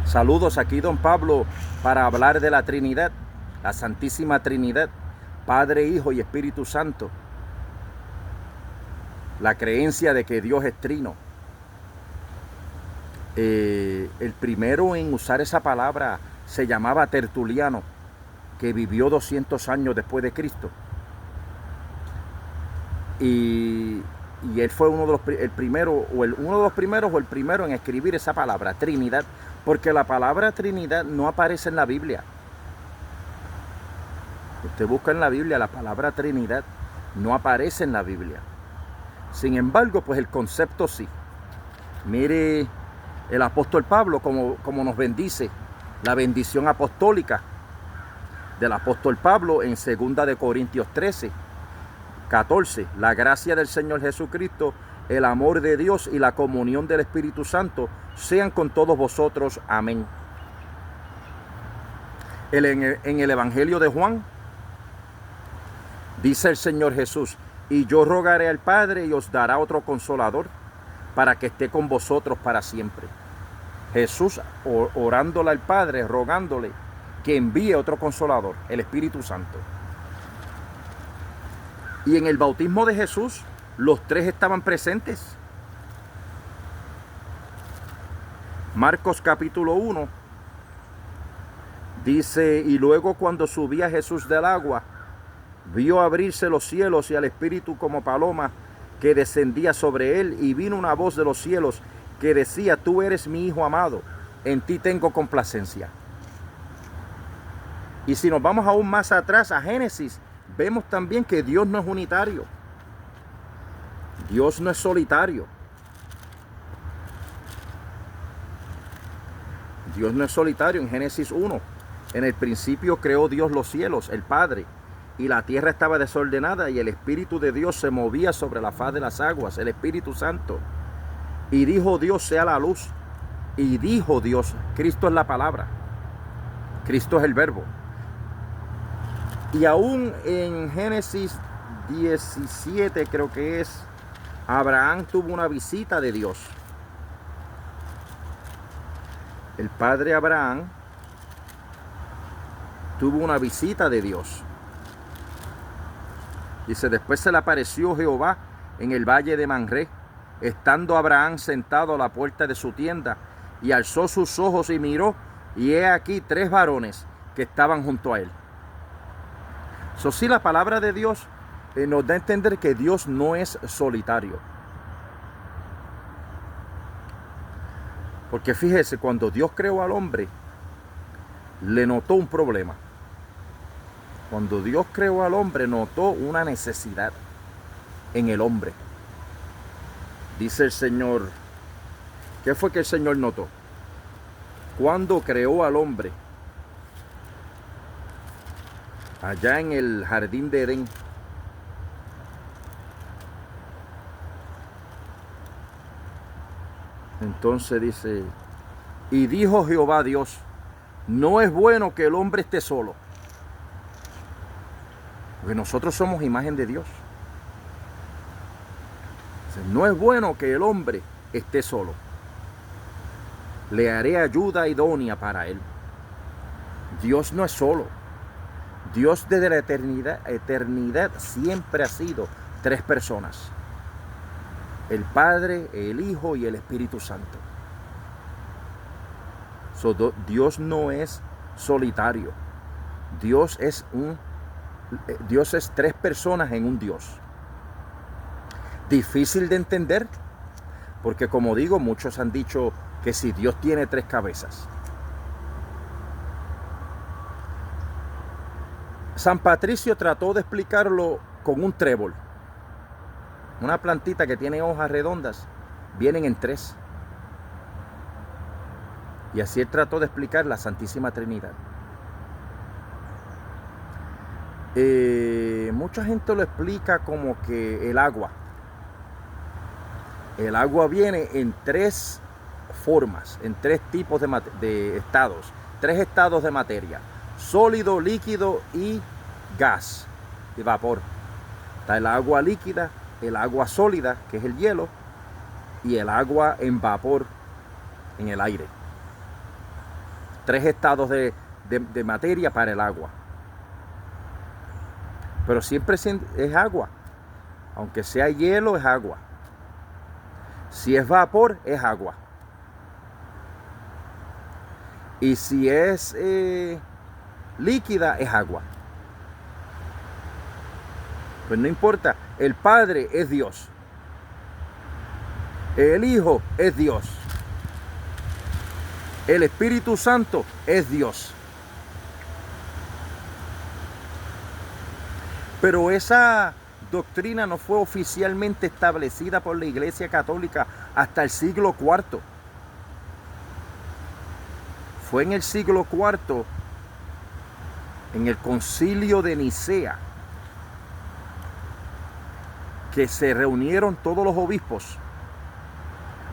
Saludos, aquí don Pablo para hablar de la Trinidad, la Santísima Trinidad, Padre, Hijo y Espíritu Santo. La creencia de que Dios es trino. El primero en usar esa palabra se llamaba Tertuliano, que vivió 200 años después de Cristo. Y él fue uno de los primeros o el primero en escribir esa palabra, Trinidad, porque la palabra Trinidad no aparece en la Biblia. Usted busca en la Biblia, la palabra Trinidad no aparece en la Biblia. Sin embargo, pues el concepto sí. Mire el apóstol Pablo como nos bendice, la bendición apostólica del apóstol Pablo en 2 de Corintios 13. 14. La gracia del Señor Jesucristo, el amor de Dios y la comunión del Espíritu Santo sean con todos vosotros. Amén. En el Evangelio de Juan dice el Señor Jesús: y yo rogaré al Padre y os dará otro consolador para que esté con vosotros para siempre. Jesús orándole al Padre, rogándole que envíe otro consolador, el Espíritu Santo. Y en el bautismo de Jesús, los tres estaban presentes. Marcos capítulo 1 dice: y luego cuando subía Jesús del agua, vio abrirse los cielos y al Espíritu como paloma que descendía sobre él, y vino una voz de los cielos que decía: tú eres mi Hijo amado, en ti tengo complacencia. Y si nos vamos aún más atrás a Génesis, vemos también que Dios no es unitario. Dios no es solitario. Dios no es solitario. En Génesis 1, en el principio creó Dios los cielos, el Padre, y la tierra estaba desordenada y el Espíritu de Dios se movía sobre la faz de las aguas, el Espíritu Santo. Y dijo Dios: sea la luz. Y dijo Dios, Cristo es la palabra, Cristo es el verbo. Y aún en Génesis 17, creo que es, Abraham tuvo una visita de Dios. El padre Abraham tuvo una visita de Dios. Dice: después se le apareció Jehová en el valle de Manré, estando Abraham sentado a la puerta de su tienda, y alzó sus ojos y miró, y he aquí 3 varones que estaban junto a él. So, sí, la palabra de Dios nos da a entender que Dios no es solitario. Porque fíjese, cuando Dios creó al hombre, le notó un problema. Cuando Dios creó al hombre, notó una necesidad en el hombre. Dice el Señor, ¿qué fue que el Señor notó? Cuando creó al hombre, allá en el jardín de Edén, entonces dice: y dijo Jehová Dios: no es bueno que el hombre esté solo. Porque nosotros somos imagen de Dios. No es bueno que el hombre esté solo. Le haré ayuda idónea para él. Dios no es solo. Dios desde la eternidad siempre ha sido 3 personas: el Padre, el Hijo y el Espíritu Santo. Dios no es solitario. Dios es 3 personas en un Dios. Difícil de entender, porque como digo, muchos han dicho que si Dios tiene 3 cabezas. San Patricio trató de explicarlo con un trébol. Una plantita que tiene hojas redondas, vienen en 3. Y así él trató de explicar la Santísima Trinidad. Mucha gente lo explica como que el agua viene en 3 formas, en 3 tipos de estados, 3 estados de materia: sólido, líquido y gas, y vapor. Está el agua líquida, el agua sólida, que es el hielo, y el agua en vapor, en el aire. tres estados de materia para el agua. Pero siempre es agua. Aunque sea hielo, es agua. Si es vapor, es agua. Y si es líquida, es agua. Pues no importa, el Padre es Dios. El Hijo es Dios. El Espíritu Santo es Dios. Pero esa doctrina no fue oficialmente establecida por la Iglesia Católica hasta el siglo IV. Fue en el siglo IV, en el Concilio de Nicea, que se reunieron todos los obispos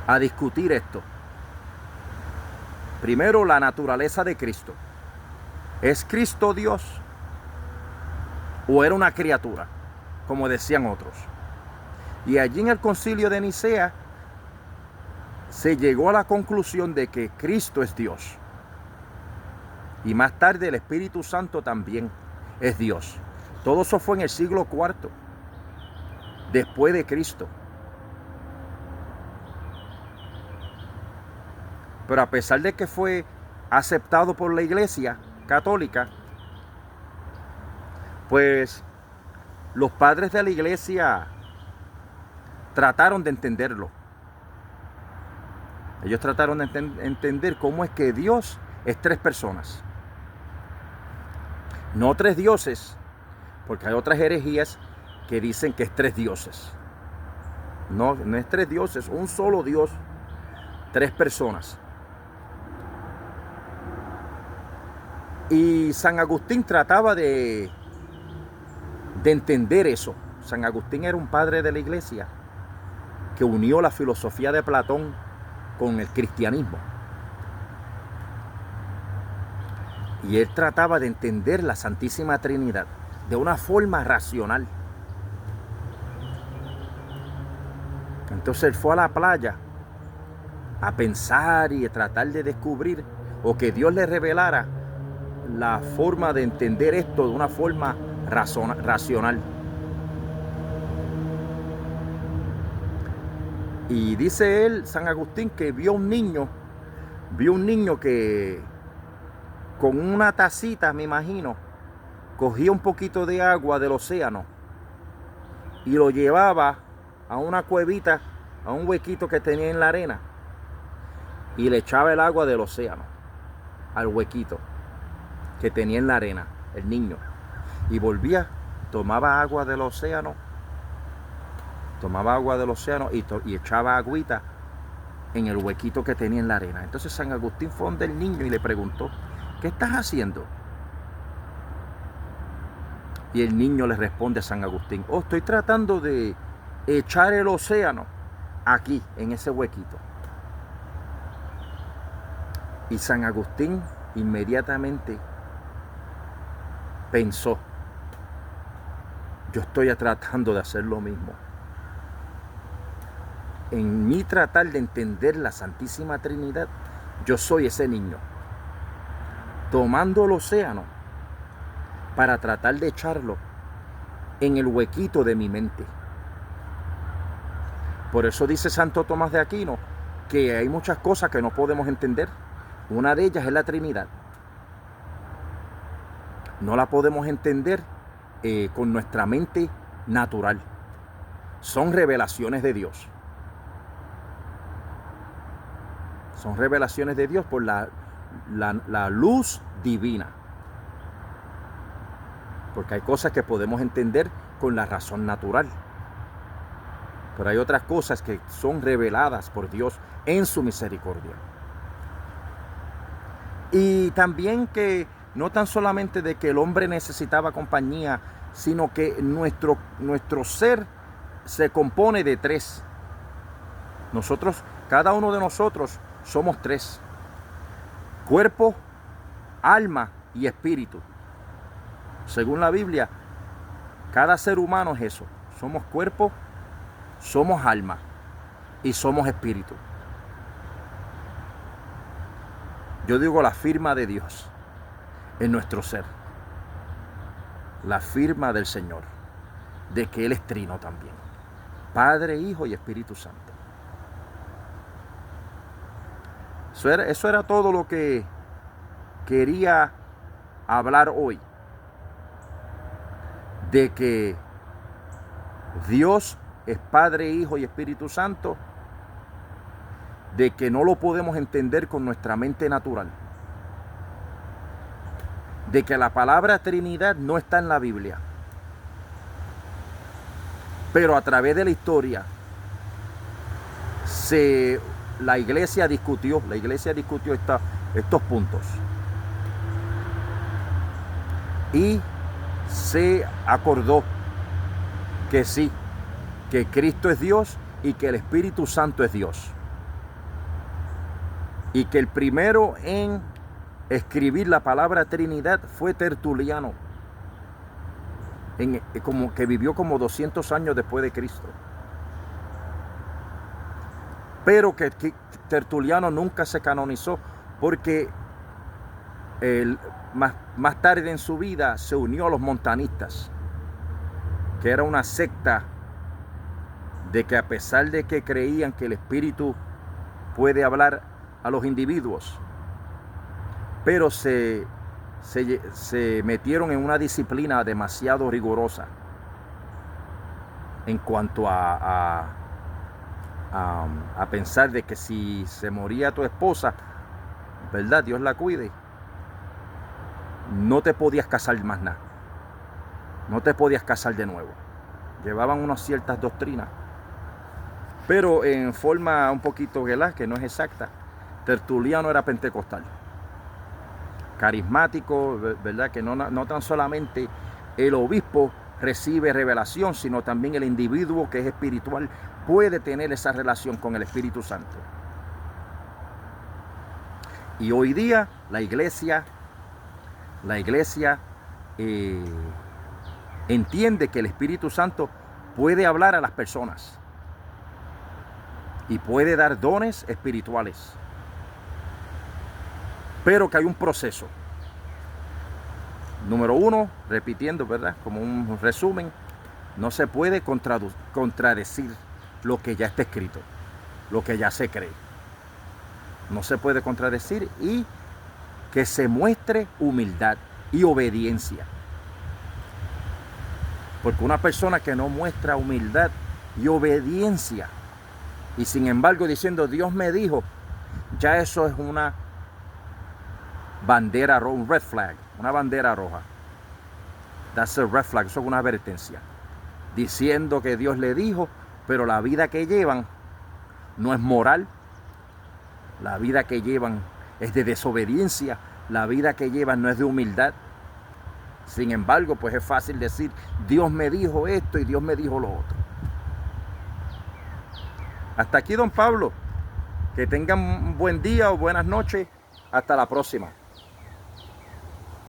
a discutir esto. Primero, la naturaleza de Cristo. ¿Es Cristo Dios o era una criatura, como decían otros? Y allí en el Concilio de Nicea se llegó a la conclusión de que Cristo es Dios. Y más tarde el Espíritu Santo también es Dios. Todo eso fue en el siglo IV, después de Cristo. Pero a pesar de que fue aceptado por la Iglesia Católica, pues los padres de la Iglesia trataron de entenderlo. Ellos trataron de entender cómo es que Dios es tres personas. No tres dioses, porque hay otras herejías que dicen que es tres dioses. No es tres dioses, un solo Dios, tres personas. Y San Agustín trataba de entender eso. San Agustín era un padre de la Iglesia que unió la filosofía de Platón con el cristianismo. Y él trataba de entender la Santísima Trinidad de una forma racional. Entonces él fue a la playa a pensar y a tratar de descubrir, o que Dios le revelara la forma de entender esto de una forma racional. Y dice él, San Agustín, que vio un niño que con una tacita, me imagino, cogía un poquito de agua del océano y lo llevaba a una cuevita, a un huequito que tenía en la arena, y le echaba el agua del océano al huequito que tenía en la arena, el niño, y volvía, tomaba agua del océano y echaba agüita en el huequito que tenía en la arena. Entonces San Agustín fue donde el niño y le preguntó: ¿qué estás haciendo? Y el niño le responde a San Agustín: oh, estoy tratando de echar el océano aquí, en ese huequito. Y San Agustín inmediatamente pensó: yo estoy tratando de hacer lo mismo. En mi tratar de entender la Santísima Trinidad, yo soy ese niño, tomando el océano para tratar de echarlo en el huequito de mi mente. Por eso dice Santo Tomás de Aquino que hay muchas cosas que no podemos entender. Una de ellas es la Trinidad. No la podemos entender con nuestra mente natural. Son revelaciones de Dios. Son revelaciones de Dios por la luz divina. Porque hay cosas que podemos entender con la razón natural. Pero hay otras cosas que son reveladas por Dios en su misericordia. Y también que no tan solamente de que el hombre necesitaba compañía, sino que nuestro ser se compone de tres. Nosotros, cada uno de nosotros, somos tres: cuerpo, alma y espíritu. Según la Biblia, cada ser humano es eso. Somos cuerpo, somos alma y somos espíritu. Yo digo la firma de Dios en nuestro ser. La firma del Señor, de que Él es trino también. Padre, Hijo y Espíritu Santo. Eso era todo lo que quería hablar hoy. De que Dios es Padre, Hijo y Espíritu Santo. De que no lo podemos entender con nuestra mente natural. De que la palabra Trinidad no está en la Biblia. Pero a través de la historia la iglesia discutió estos puntos. Y se acordó que sí, que Cristo es Dios y que el Espíritu Santo es Dios. Y que el primero en escribir la palabra Trinidad fue Tertuliano, que vivió como 200 años después de Cristo. Pero que Tertuliano nunca se canonizó porque más tarde en su vida se unió a los montanistas, que era una secta de que a pesar de que creían que el Espíritu puede hablar a los individuos, pero se metieron en una disciplina demasiado rigurosa en cuanto a pensar de que si se moría tu esposa, ¿verdad? Dios la cuide. No te podías casar más nada. No te podías casar de nuevo. Llevaban unas ciertas doctrinas. Pero en forma un poquito que no es exacta. Tertuliano era pentecostal. Carismático, ¿verdad? Que no tan solamente el obispo recibe revelación, sino también el individuo que es espiritual puede tener esa relación con el Espíritu Santo. Y hoy día la iglesia entiende que el Espíritu Santo puede hablar a las personas y puede dar dones espirituales, pero que hay un proceso. Número uno, repitiendo, ¿verdad? Como un resumen, no se puede contradecir lo que ya está escrito, lo que ya se cree. No se puede contradecir, y que se muestre humildad y obediencia. Porque una persona que no muestra humildad y obediencia, y sin embargo diciendo Dios me dijo, ya eso es una bandera roja, un red flag, una bandera roja. That's a red flag, eso es una advertencia. Diciendo que Dios le dijo, pero la vida que llevan no es moral. La vida que llevan es de desobediencia. La vida que llevan no es de humildad. Sin embargo, pues es fácil decir, Dios me dijo esto y Dios me dijo lo otro. Hasta aquí, don Pablo. Que tengan un buen día o buenas noches. Hasta la próxima.